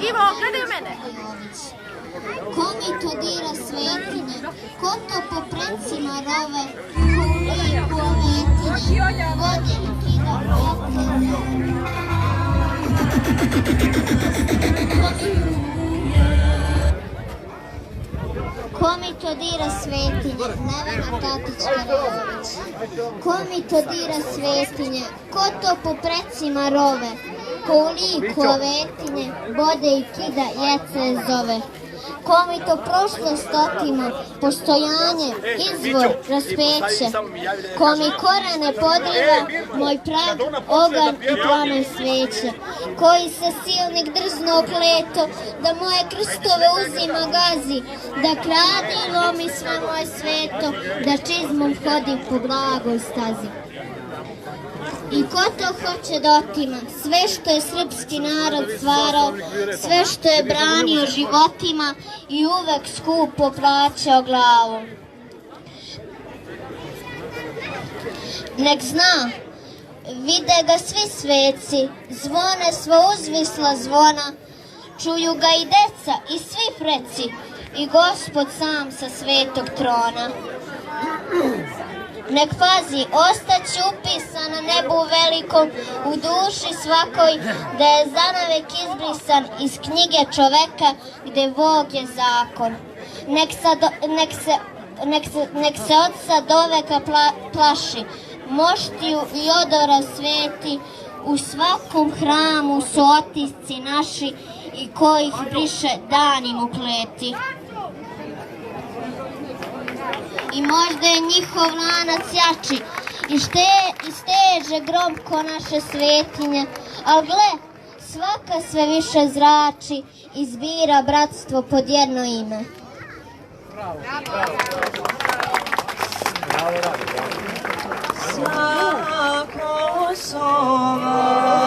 Ivo, gledaj mene. Ko mi to dira svetinje, ko to po precima rove, kuli poletinje, vode i kida Ko mi to dira svetinje, Nevena Tatić-Karajović. Ko mi to dira svetinje, ko to po precima rove, ko u liku ovetinje, bode i kida jece zove. Ko mi to prošlost otima, postojanje, izvor, raspeće. Ko mi korene podriva, moj prag, ogan i plamen sveće. Koji se silnik drzno opleto, da moje krstove uzima gazi, da krade i lomi sve moje sveto, da čizmom hodi po blagoj stazi. I ko to hoće da otima, sve što je srpski narod stvarao, sve što je branio životima i uvek skupo plaćao glavom. Nek zna, vide ga svi sveci, zvone sva uzvisla zvona, čuju ga i deca i svi preci i Gospod sam sa svetog trona. Nek pazi, ostaće upisan na nebu velikom, u duši svakoj, da je zanavek izbrisan iz knjige čoveka gde Bog je zakon. Nek se od sad doveka plaši, moštiju i odora sveti, u svakom hramu su otisci naši i ko ih briše danimo kleti. I možda je njihov lanac jači i steže grom ko naše svetinje, ali gle, svaka sve više zrači i zbira bratstvo pod jedno ime. Svako sova